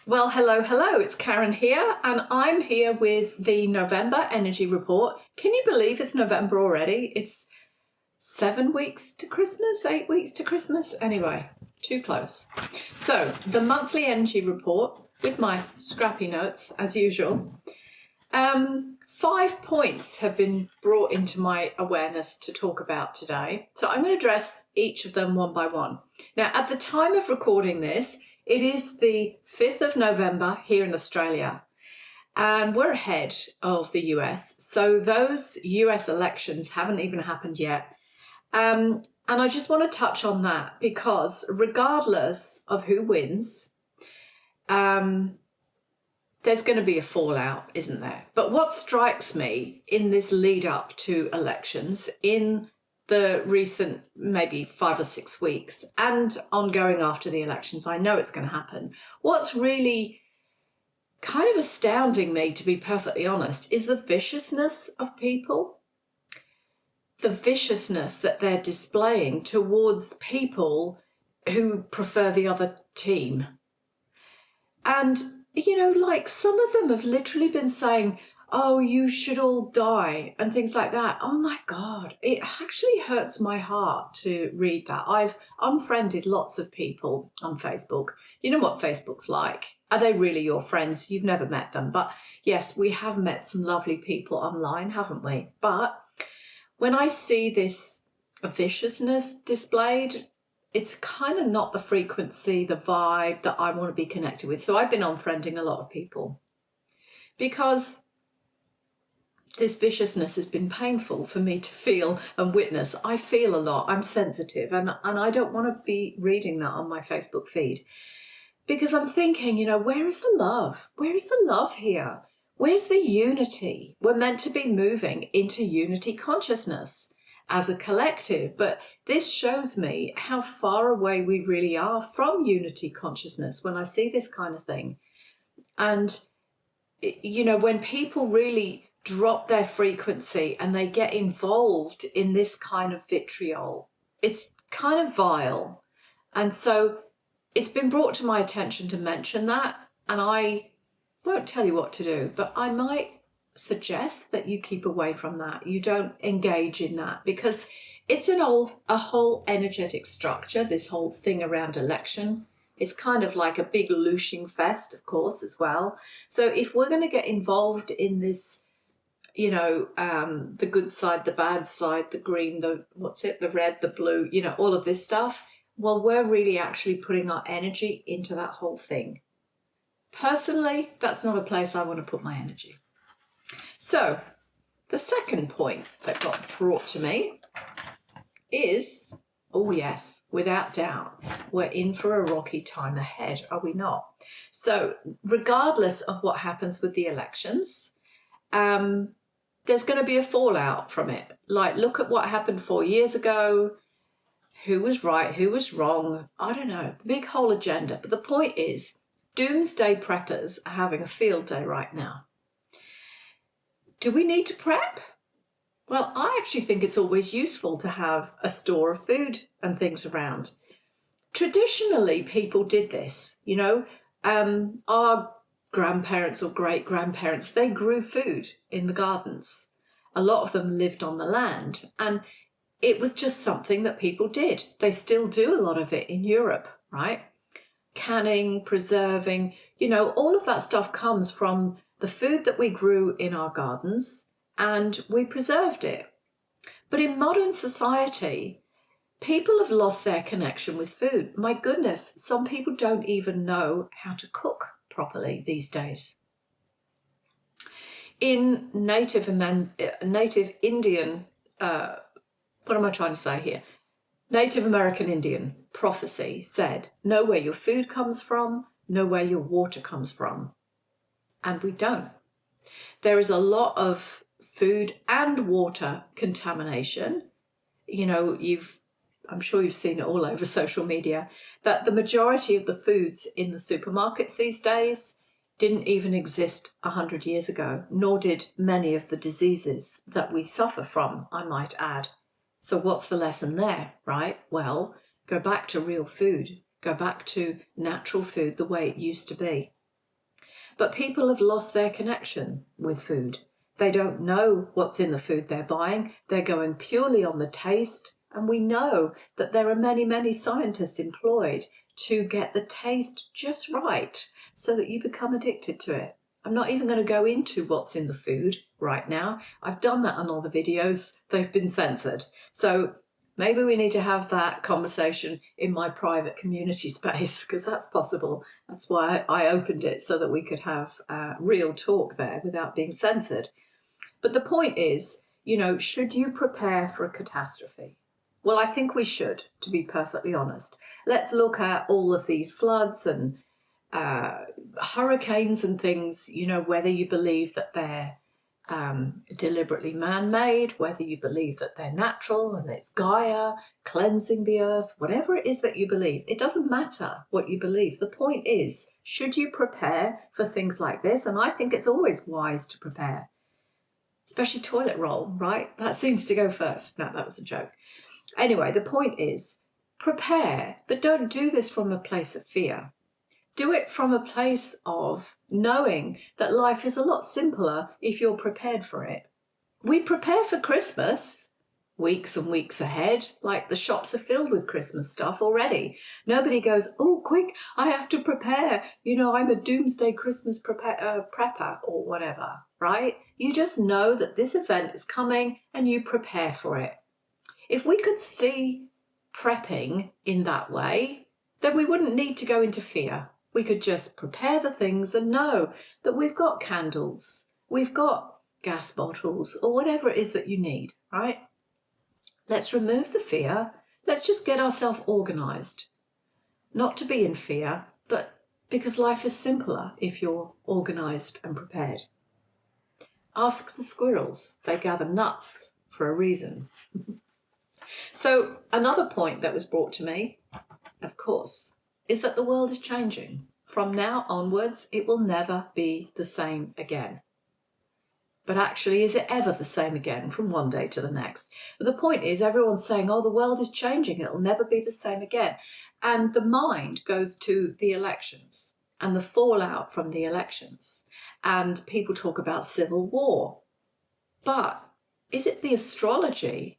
Well, hello, it's Karen here, and I'm here with the November energy report. Can you believe it's November already? It's 7 weeks to Christmas, 8 weeks to Christmas. Anyway, too close. So, the monthly energy report with my scrappy notes, as usual. 5 points have been brought into my awareness to talk about today. So, I'm going to address each of them one by one. Now, at the time of recording this, it is the 5th of November here in Australia, and we're ahead of the US. So those US elections haven't even happened yet. And I just want to touch on that because regardless of who wins, there's going to be a fallout, isn't there? But what strikes me in this lead up to elections in the recent maybe 5 or 6 weeks and ongoing after the elections, I know it's going to happen. What's really kind of astounding me, to be perfectly honest, is the viciousness of people. The viciousness that they're displaying towards people who prefer the other team. And, like some of them have literally been saying, oh, you should all die and things like that. Oh my God, it actually hurts my heart to read that. I've unfriended lots of people on Facebook. You know what Facebook's like. Are they really your friends? You've never met them. But yes, we have met some lovely people online, haven't we? But when I see this viciousness displayed, it's kind of not the frequency, the vibe that I want to be connected with. So I've been unfriending a lot of people because this viciousness has been painful for me to feel and witness. I feel a lot. I'm sensitive and I don't want to be reading that on my Facebook feed because I'm thinking, where is the love? Where is the love here? Where's the unity? We're meant to be moving into unity consciousness as a collective, but this shows me how far away we really are from unity consciousness when I see this kind of thing. And, when people really drop their frequency and they get involved in this kind of vitriol, it's kind of vile. And so it's been brought to my attention to mention that, and I won't tell you what to do, but I might suggest that you keep away from that. You don't engage in that because it's a whole energetic structure, this whole thing around election. It's kind of like a big looshing fest, of course, as well. So if we're going to get involved in this, the good side, the bad side, the green, the red, the blue, all of this stuff, well, we're really actually putting our energy into that whole thing. Personally, that's not a place I want to put my energy. So the second point that got brought to me is, oh yes, without doubt, we're in for a rocky time ahead, are we not? So regardless of what happens with the elections, there's going to be a fallout from it. Like, look at what happened 4 years ago. Who was right? Who was wrong? I don't know. Big whole agenda. But the point is, doomsday preppers are having a field day right now. Do we need to prep? Well, I actually think it's always useful to have a store of food and things around. Traditionally, people did this. Our grandparents or great-grandparents, they grew food in the gardens. A lot of them lived on the land, and it was just something that people did. They still do a lot of it in Europe, right? Canning, preserving, all of that stuff comes from the food that we grew in our gardens and we preserved it. But in modern society, people have lost their connection with food. My goodness, some people don't even know how to cook properly these days. In Native Indian, what am I trying to say here? Native American Indian prophecy said, know where your food comes from, know where your water comes from. And we don't. There is a lot of food and water contamination. I'm sure you've seen it all over social media, that the majority of the foods in the supermarkets these days didn't even exist 100 years ago, nor did many of the diseases that we suffer from, I might add. So what's the lesson there, right? Well, go back to real food. Go back to natural food the way it used to be. But people have lost their connection with food. They don't know what's in the food they're buying. They're going purely on the taste. And we know that there are many, many scientists employed to get the taste just right so that you become addicted to it. I'm not even going to go into what's in the food right now. I've done that on all the videos. They've been censored. So maybe we need to have that conversation in my private community space, because that's possible. That's why I opened it, so that we could have real talk there without being censored. But the point is, should you prepare for a catastrophe? Well, I think we should, to be perfectly honest. Let's look at all of these floods and hurricanes and things, whether you believe that they're deliberately man-made, whether you believe that they're natural and it's Gaia cleansing the earth, whatever it is that you believe. It doesn't matter what you believe. The point is, should you prepare for things like this? And I think it's always wise to prepare, especially toilet roll, right? That seems to go first. No, that was a joke. Anyway, the point is, prepare, but don't do this from a place of fear. Do it from a place of knowing that life is a lot simpler if you're prepared for it. We prepare for Christmas weeks and weeks ahead, like the shops are filled with Christmas stuff already. Nobody goes, oh, quick, I have to prepare. I'm a doomsday Christmas prepper or whatever, right? You just know that this event is coming and you prepare for it. If we could see prepping in that way, then we wouldn't need to go into fear. We could just prepare the things and know that we've got candles, we've got gas bottles, or whatever it is that you need, right? Let's remove the fear. Let's just get ourselves organised. Not to be in fear, but because life is simpler if you're organised and prepared. Ask the squirrels. They gather nuts for a reason. So another point that was brought to me, of course, is that the world is changing. From now onwards, it will never be the same again. But actually, is it ever the same again from one day to the next? But the point is, everyone's saying, oh, the world is changing. It'll never be the same again. And the mind goes to the elections and the fallout from the elections. And people talk about civil war. But is it the astrology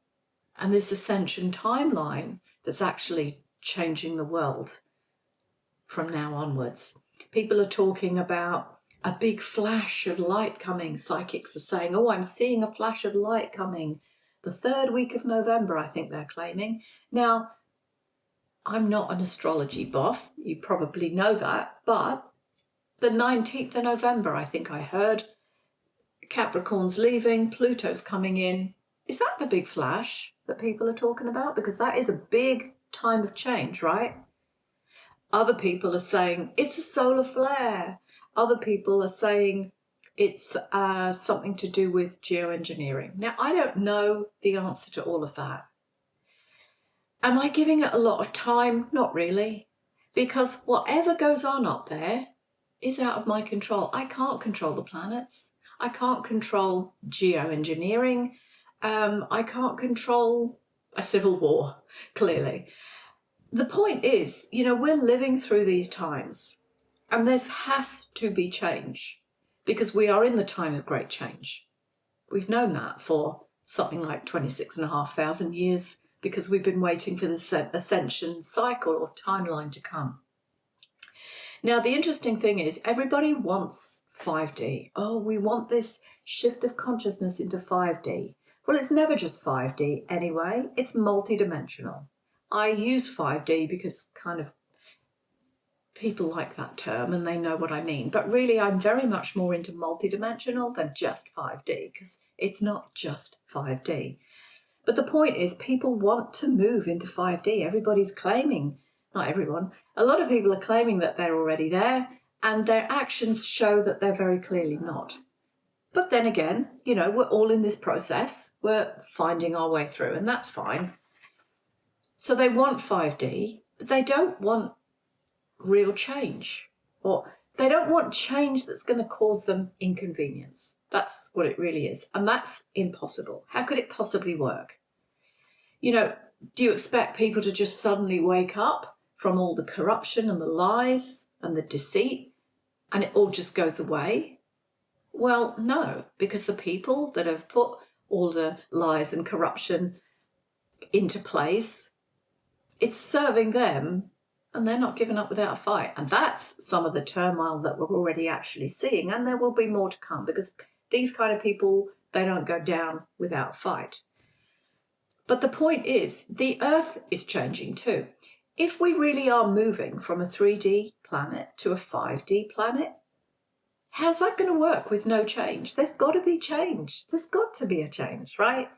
and this ascension timeline that's actually changing the world from now onwards? People are talking about a big flash of light coming. Psychics are saying, oh, I'm seeing a flash of light coming. The 3rd week of November, I think they're claiming. Now, I'm not an astrology buff. You probably know that. But the 19th of November, I think I heard, Capricorn's leaving, Pluto's coming in. Is that the big flash that people are talking about? Because that is a big time of change, right? Other people are saying it's a solar flare. Other people are saying it's something to do with geoengineering. Now, I don't know the answer to all of that. Am I giving it a lot of time? Not really. Because whatever goes on up there is out of my control. I can't control the planets. I can't control geoengineering. I can't control a civil war, clearly. The point is, we're living through these times, and there has to be change because we are in the time of great change. We've known that for something like 26,500 years because we've been waiting for this ascension cycle or timeline to come. Now, the interesting thing is everybody wants 5D. Oh, we want this shift of consciousness into 5D. Well, it's never just 5D anyway. It's multidimensional. I use 5D because kind of people like that term and they know what I mean. But really, I'm very much more into multidimensional than just 5D because it's not just 5D. But the point is people want to move into 5D. Everybody's claiming, not everyone, a lot of people are claiming that they're already there and their actions show that they're very clearly not. But then again, we're all in this process. We're finding our way through and that's fine. So they want 5D, but they don't want real change, or they don't want change that's going to cause them inconvenience. That's what it really is. And that's impossible. How could it possibly work? Do you expect people to just suddenly wake up from all the corruption and the lies and the deceit? and it all just goes away? Well, no, because the people that have put all the lies and corruption into place, it's serving them, and they're not giving up without a fight. And that's some of the turmoil that we're already actually seeing, and there will be more to come, because these kind of people, they don't go down without a fight. But the point is, the Earth is changing too. If we really are moving from a 3D planet to a 5D planet, how's that going to work with no change? There's got to be change. There's got to be a change, right?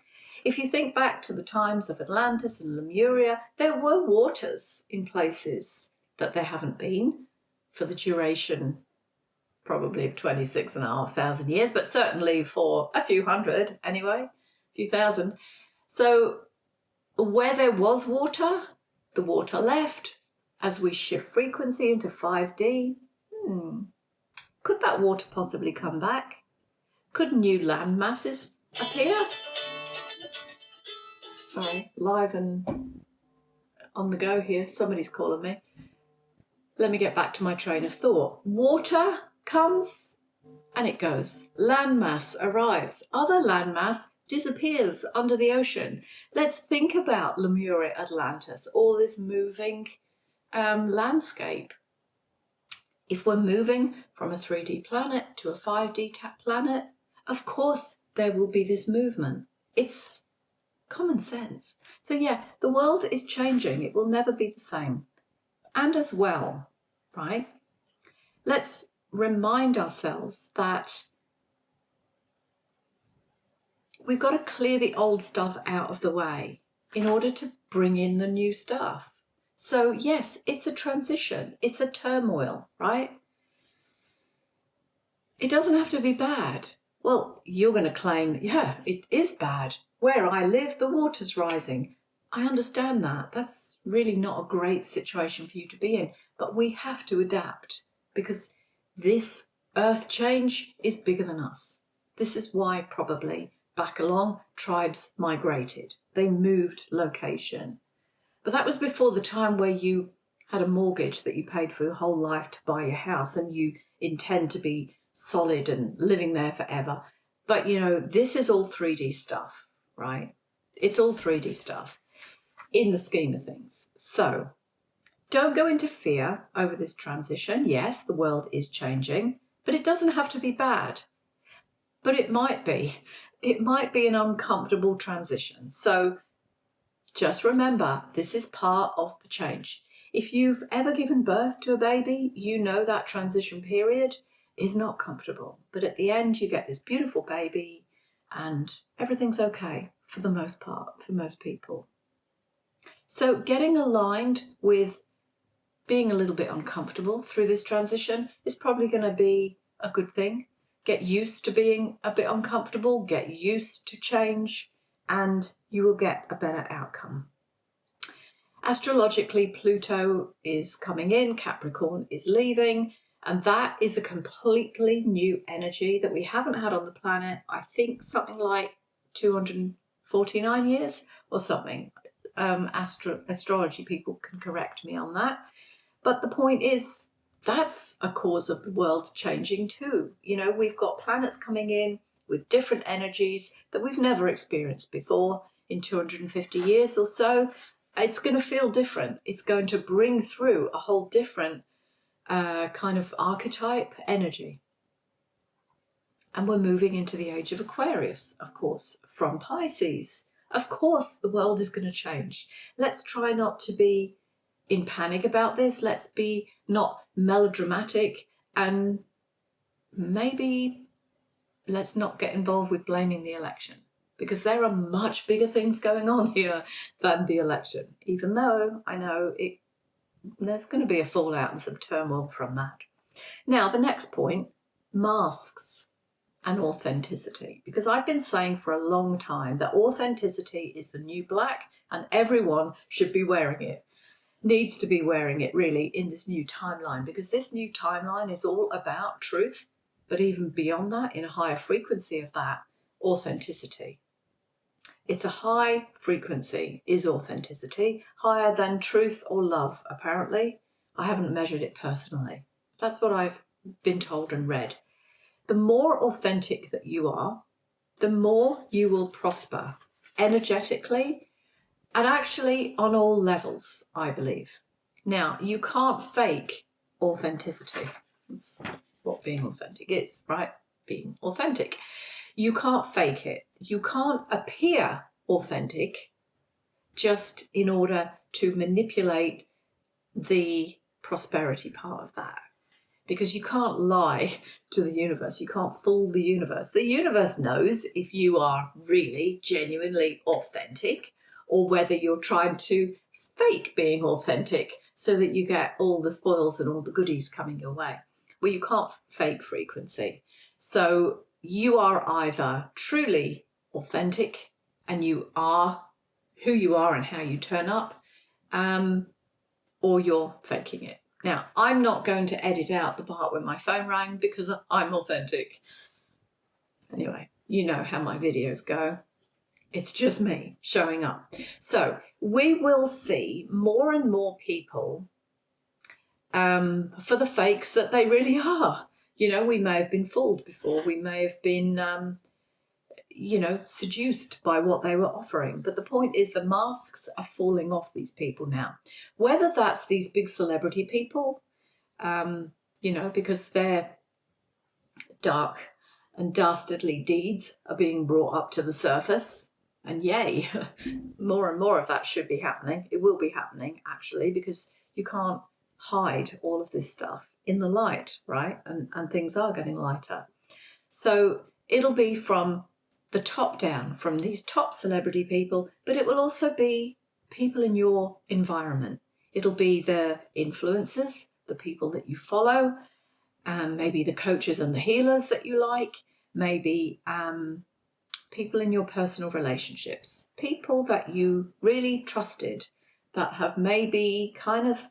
If you think back to the times of Atlantis and Lemuria, there were waters in places that there haven't been for the duration probably of 26,500 years, but certainly for a few hundred anyway, a few thousand. So where there was water, the water left. As we shift frequency into 5D, could that water possibly come back? Could new land masses appear? Sorry, live and on the go here. Somebody's calling me. Let me get back to my train of thought. Water comes and it goes. Landmass arrives. Other landmass disappears under the ocean. Let's think about Lemuria, Atlantis, all this moving landscape. If we're moving from a 3D planet to a 5D planet, of course there will be this movement. It's common sense. So yeah, the world is changing. It will never be the same. And as well, right? Let's remind ourselves that we've got to clear the old stuff out of the way in order to bring in the new stuff. So yes, it's a transition. It's a turmoil, right? It doesn't have to be bad. Well, you're going to claim, yeah, it is bad. Where I live, the water's rising. I understand that. That's really not a great situation for you to be in. But we have to adapt, because this earth change is bigger than us. This is why probably back along tribes migrated. They moved location. But that was before the time where you had a mortgage that you paid for your whole life to buy your house and you intend to be solid and living there forever. But, you know, this is all 3D stuff, right? It's all 3D stuff in the scheme of things. So don't go into fear over this transition. Yes, the world is changing, but it doesn't have to be bad. But it might be. It might be an uncomfortable transition. So just remember, this is part of the change. If you've ever given birth to a baby, you know that transition period is not comfortable. But at the end, you get this beautiful baby and everything's okay for the most part, for most people. So getting aligned with being a little bit uncomfortable through this transition is probably going to be a good thing. Get used to being a bit uncomfortable, get used to change, and you will get a better outcome. Astrologically, Pluto is coming in, Capricorn is leaving, and that is a completely new energy that we haven't had on the planet, I think something like 249 years or something. Astrology people can correct me on that. But the point is, that's a cause of the world changing too. You know, we've got planets coming in with different energies that we've never experienced before in 250 years or so. It's going to feel different. It's going to bring through a whole different kind of archetype energy. And we're moving into the age of Aquarius, of course, from Pisces. Of course, the world is going to change. Let's try not to be in panic about this. Let's be not melodramatic, and maybe let's not get involved with blaming the election, because there are much bigger things going on here than the election, even though I know there's going to be a fallout and some turmoil from that. Now, the next point, masks and authenticity, because I've been saying for a long time that authenticity is the new black and everyone should be wearing it, needs to be wearing it really in this new timeline, because this new timeline is all about truth, but even beyond that, in a higher frequency of that, authenticity. It's a high frequency, is authenticity, higher than truth or love, apparently. I haven't measured it personally. That's what I've been told and read. The more authentic that you are, the more you will prosper energetically and actually on all levels, I believe. Now, you can't fake authenticity. That's what being authentic is, right? Being authentic. You can't fake it. You can't appear authentic just in order to manipulate the prosperity part of that. Because you can't lie to the universe. You can't fool the universe. The universe knows if you are really, genuinely authentic or whether you're trying to fake being authentic so that you get all the spoils and all the goodies coming your way. Well, you can't fake frequency. So you are either truly authentic and you are who you are and how you turn up, or you're faking it. Now, I'm not going to edit out the part when my phone rang because I'm authentic. Anyway, you know how my videos go. It's just me showing up. So we will see more and more people for the fakes that they really are. You know, we may have been fooled before. We may have been, seduced by what they were offering. But the point is the masks are falling off these people now. Whether that's these big celebrity people, because their dark and dastardly deeds are being brought up to the surface. And yay, more and more of that should be happening. It will be happening, actually, because you can't hide all of this stuff in the light, right? And things are getting lighter. So it'll be from the top down, from these top celebrity people, but it will also be people in your environment. It'll be the influencers, the people that you follow, maybe the coaches and the healers that you like, maybe people in your personal relationships, people that you really trusted that have maybe kind of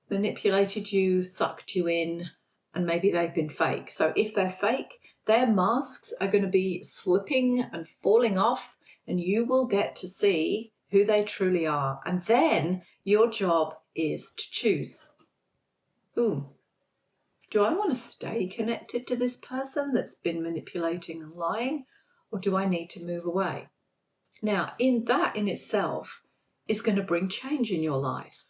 manipulated you, sucked you in, and maybe they've been fake. So if they're fake, their masks are going to be slipping and falling off, and you will get to see who they truly are. And then your job is to choose. Ooh, do I want to stay connected to this person that's been manipulating and lying, or do I need to move away? Now, in itself is going to bring change in your life.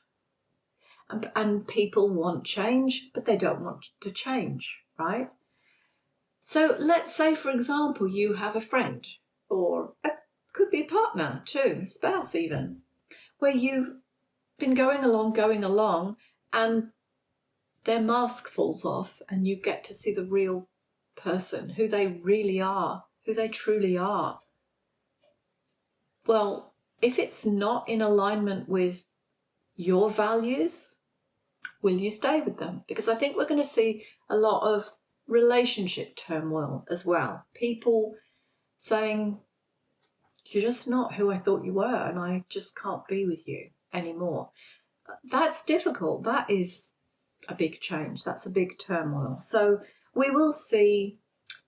And people want change, but they don't want to change, right? So let's say, for example, you have a friend, or it could be a partner too, a spouse even, where you've been going along, and their mask falls off and you get to see the real person, who they really are, who they truly are. Well, if it's not in alignment with your values, will you stay with them? Because I think we're going to see a lot of relationship turmoil as well. People saying, you're just not who I thought you were, and I just can't be with you anymore. That's difficult. That is a big change. That's a big turmoil. So we will see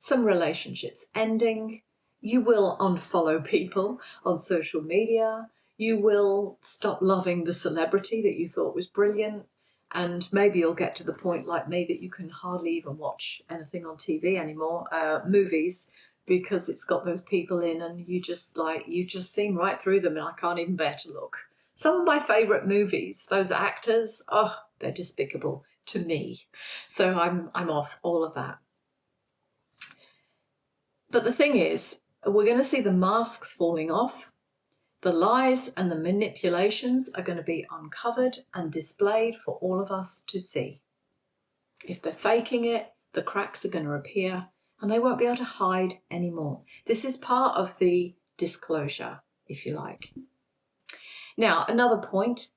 some relationships ending. You will unfollow people on social media. You will stop loving the celebrity that you thought was brilliant. And maybe you'll get to the point like me that you can hardly even watch anything on TV anymore, movies, because it's got those people in and you just seen right through them and I can't even bear to look. Some of my favourite movies, those actors, they're despicable to me. So I'm off all of that. But the thing is, we're going to see the masks falling off. The lies and the manipulations are going to be uncovered and displayed for all of us to see. If they're faking it, the cracks are going to appear and they won't be able to hide anymore. This is part of the disclosure, if you like. Now, another point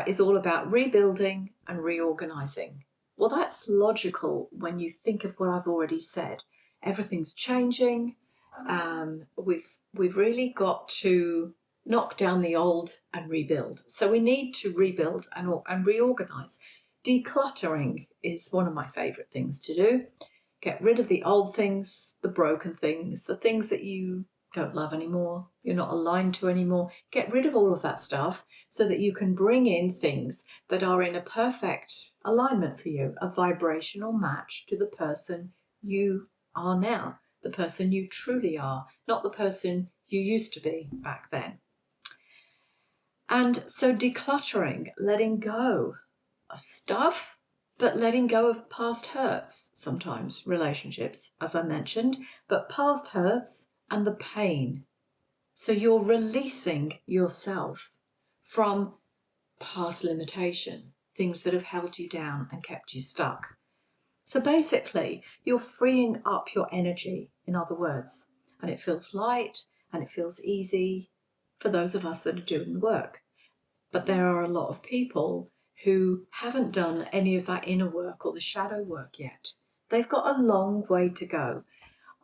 is all about rebuilding and reorganizing. Well, that's logical when you think of what I've already said. Everything's changing. We've really got to knock down the old and rebuild. So we need to rebuild and reorganize. Decluttering is one of my favorite things to do. Get rid of the old things, the broken things, the things that you don't love anymore, you're not aligned to anymore. Get rid of all of that stuff so that you can bring in things that are in a perfect alignment for you, a vibrational match to the person you are now, the person you truly are, not the person you used to be back then. And so decluttering, letting go of stuff, but letting go of past hurts, sometimes relationships, as I mentioned, but past hurts and the pain. So you're releasing yourself from past limitation, things that have held you down and kept you stuck. So basically, you're freeing up your energy, in other words, and it feels light and it feels easy for those of us that are doing the work. But there are a lot of people who haven't done any of that inner work or the shadow work yet. They've got a long way to go.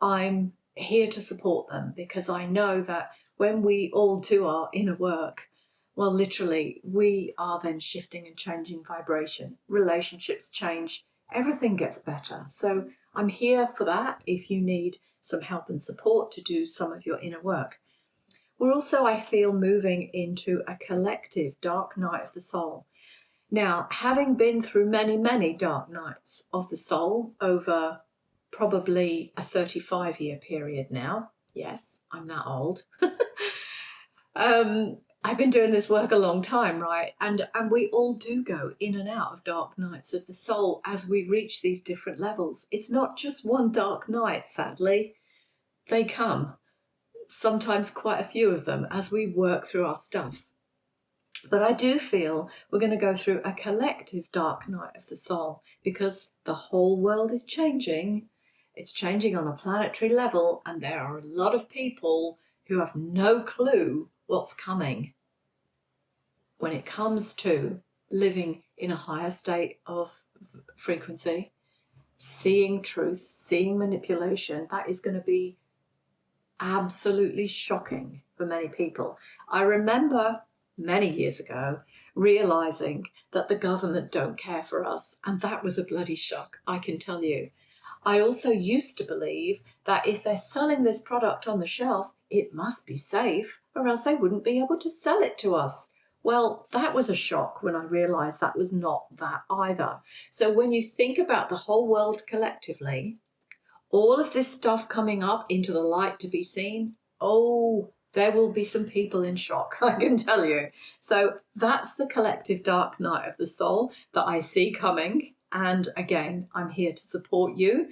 I'm here to support them because I know that when we all do our inner work, well, literally, we are then shifting and changing vibration. Relationships change. Everything gets better. So I'm here for that if you need some help and support to do some of your inner work. We're also, I feel, moving into a collective dark night of the soul. Now, having been through many, many dark nights of the soul over probably a 35-year period now. Yes, I'm that old. I've been doing this work a long time, right? And we all do go in and out of dark nights of the soul as we reach these different levels. It's not just one dark night, sadly. They come, sometimes quite a few of them, as we work through our stuff. But I do feel we're going to go through a collective dark night of the soul because the whole world is changing. It's changing on a planetary level, and there are a lot of people who have no clue what's coming when it comes to living in a higher state of frequency, seeing truth, seeing manipulation. That is going to be absolutely shocking for many people. I remember many years ago realizing that the government don't care for us, and that was a bloody shock, I can tell you. I also used to believe that if they're selling this product on the shelf, it must be safe, or else they wouldn't be able to sell it to us. Well, that was a shock when I realized that was not that either. So when you think about the whole world collectively, all of this stuff coming up into the light to be seen, oh, there will be some people in shock, I can tell you. So that's the collective dark night of the soul that I see coming. And again, I'm here to support you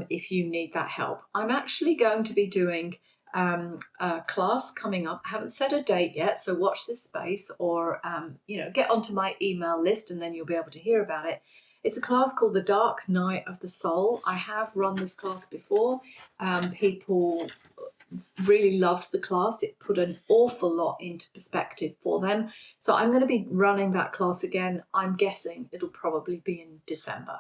if you need that help. I'm actually going to be doing a class coming up. I haven't set a date yet, so watch this space or, get onto my email list and then you'll be able to hear about it. It's a class called The Dark Night of the Soul. I have run this class before. People really loved the class. It put an awful lot into perspective for them. So I'm going to be running that class again. I'm guessing it'll probably be in December.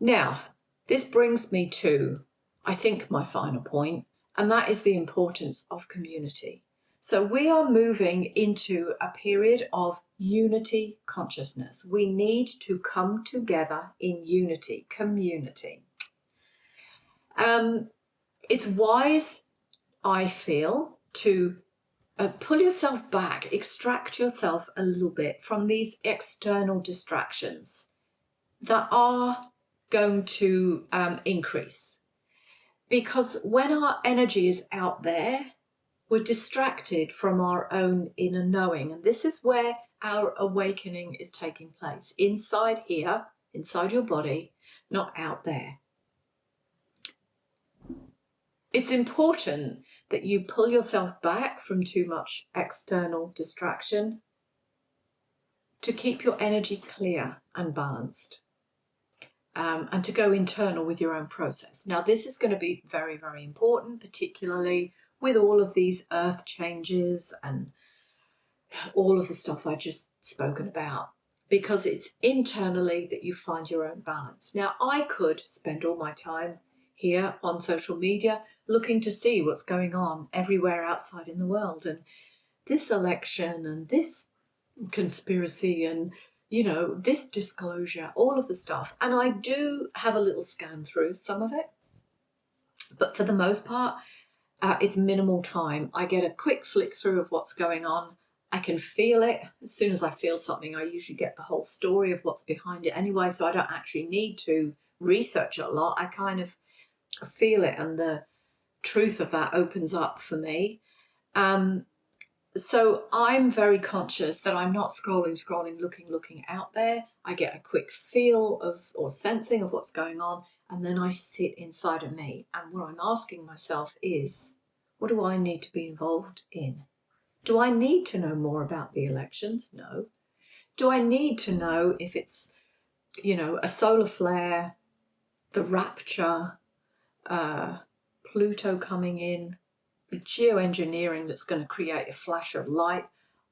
Now, this brings me to, I think, my final point, and that is the importance of community. So we are moving into a period of unity consciousness. We need to come together in unity, community. It's wise, I feel, to pull yourself back, extract yourself a little bit from these external distractions that are going to increase. Because when our energy is out there, we're distracted from our own inner knowing. And this is where our awakening is taking place. Inside here, inside your body, not out there. It's important that you pull yourself back from too much external distraction to keep your energy clear and balanced. And to go internal with your own process. Now, this is going to be very, very important, particularly with all of these earth changes and all of the stuff I just spoken about, because it's internally that you find your own balance. Now, I could spend all my time here on social media looking to see what's going on everywhere outside in the world, and this election and this conspiracy and this disclosure, all of the stuff. And I do have a little scan through some of it. But for the most part, It's minimal time. I get a quick flick through of what's going on. I can feel it. As soon as I feel something, I usually get the whole story of what's behind it anyway, so I don't actually need to research it a lot. I kind of feel it, and the truth of that opens up for me. So I'm very conscious that I'm not scrolling, looking out there. I get a quick feel of or sensing of what's going on, and then I sit inside of me. And what I'm asking myself is, what do I need to be involved in? Do I need to know more about the elections? No. Do I need to know if it's, a solar flare, the rapture, Pluto coming in, the geoengineering that's going to create a flash of light?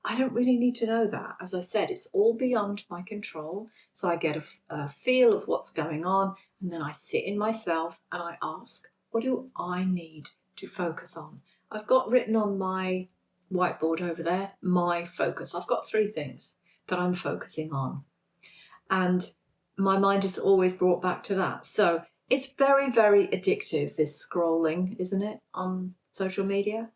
I don't really need to know that. As I said, it's all beyond my control. So I get a feel of what's going on, and then I sit in myself and I ask, what do I need to focus on? I've got written on my whiteboard over there, my focus. I've got 3 things that I'm focusing on. And my mind is always brought back to that. So it's very, very addictive, this scrolling, isn't it, on social media?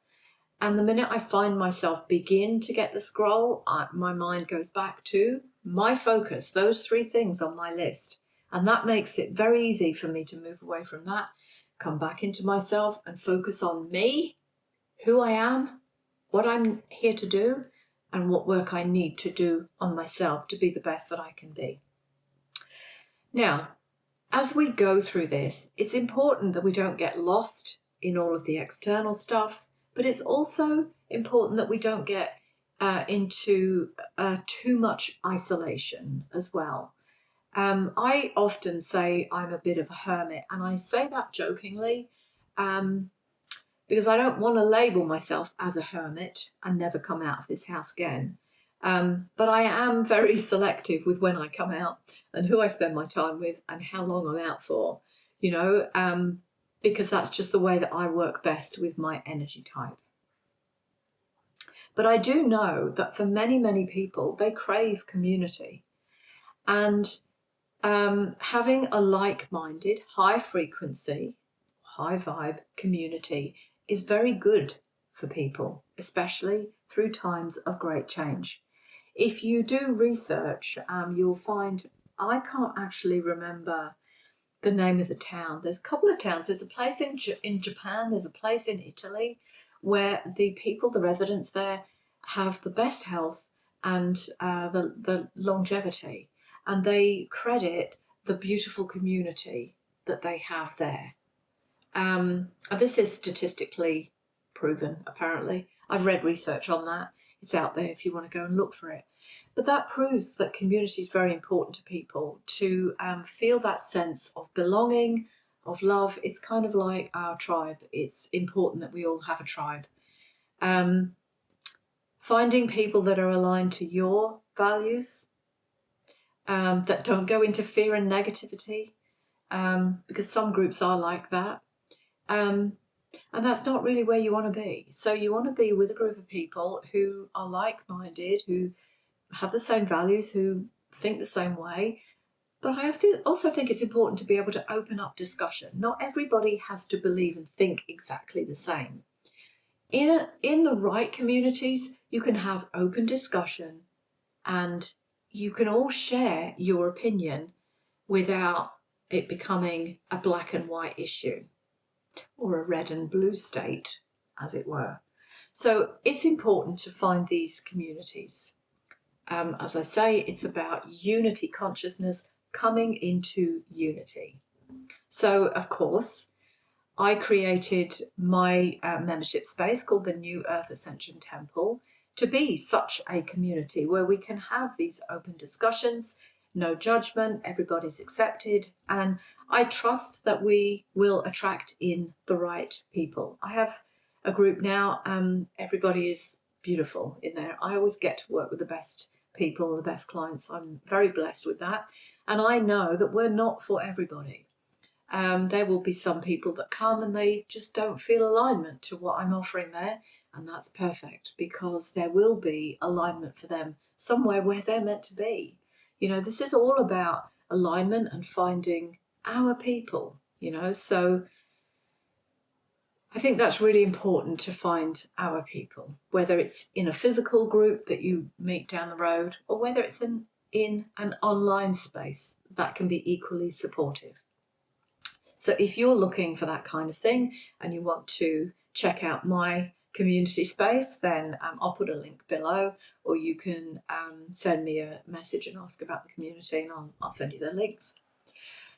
And the minute I find myself begin to get the scroll, my mind goes back to my focus, those 3 things on my list. And that makes it very easy for me to move away from that, come back into myself and focus on me, who I am, what I'm here to do, and what work I need to do on myself to be the best that I can be. Now, as we go through this, it's important that we don't get lost in all of the external stuff, but it's also important that we don't get into too much isolation as well. I often say I'm a bit of a hermit, and I say that jokingly because I don't want to label myself as a hermit and never come out of this house again. But I am very selective with when I come out and who I spend my time with and how long I'm out for, because that's just the way that I work best with my energy type. But I do know that for many, many people, they crave community. And having a like-minded, high frequency, high vibe community is very good for people, especially through times of great change. If you do research, you'll find, I can't actually remember the name of the town. There's a couple of towns. There's a place in Japan, there's a place in Italy where the people, the residents there, have the best health and the longevity. And they credit the beautiful community that they have there. And this is statistically proven, apparently. I've read research on that. It's out there if you want to go and look for it. But that proves that community is very important to people, to feel that sense of belonging, of love. It's kind of like our tribe. It's important that we all have a tribe. Finding people that are aligned to your values, that don't go into fear and negativity, because some groups are like that. And that's not really where you want to be. So you want to be with a group of people who are like-minded, who have the same values, who think the same way. But I also think it's important to be able to open up discussion. Not everybody has to believe and think exactly the same. In the right communities, you can have open discussion and you can all share your opinion without it becoming a black and white issue or a red and blue state, as it were. So it's important to find these communities. As I say, it's about unity consciousness, coming into unity. So, of course, I created my membership space called the New Earth Ascension Temple to be such a community where we can have these open discussions, no judgment, everybody's accepted, and I trust that we will attract in the right people. I have a group now, everybody is beautiful in there. I always get to work with the best people, the best clients. I'm very blessed with that. And I know that we're not for everybody. There will be some people that come and they just don't feel alignment to what I'm offering there. And that's perfect, because there will be alignment for them somewhere where they're meant to be. This is all about alignment and finding our people, so I think that's really important to find our people, whether it's in a physical group that you meet down the road or whether it's in an online space that can be equally supportive. So if you're looking for that kind of thing and you want to check out my community space, then I'll put a link below, or you can send me a message and ask about the community, and I'll send you the links.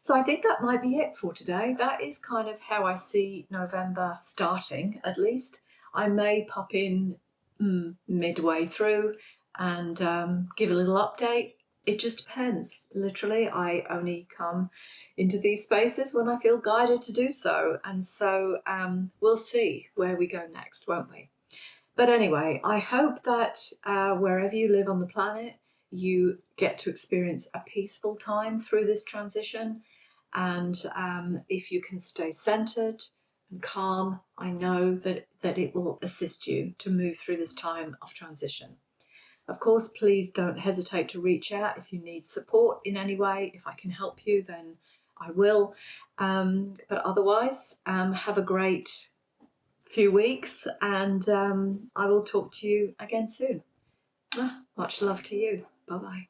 So I think that might be it for today. That is kind of how I see November starting, at least. I may pop in midway through and give a little update. It just depends. Literally, I only come into these spaces when I feel guided to do so. And so we'll see where we go next, won't we? But anyway, I hope that wherever you live on the planet, you get to experience a peaceful time through this transition. And if you can stay centered and calm, I know that it will assist you to move through this time of transition. Of course, please don't hesitate to reach out if you need support in any way. If I can help you, then I will. But otherwise, have a great few weeks, and I will talk to you again soon. Much love to you. Bye-bye.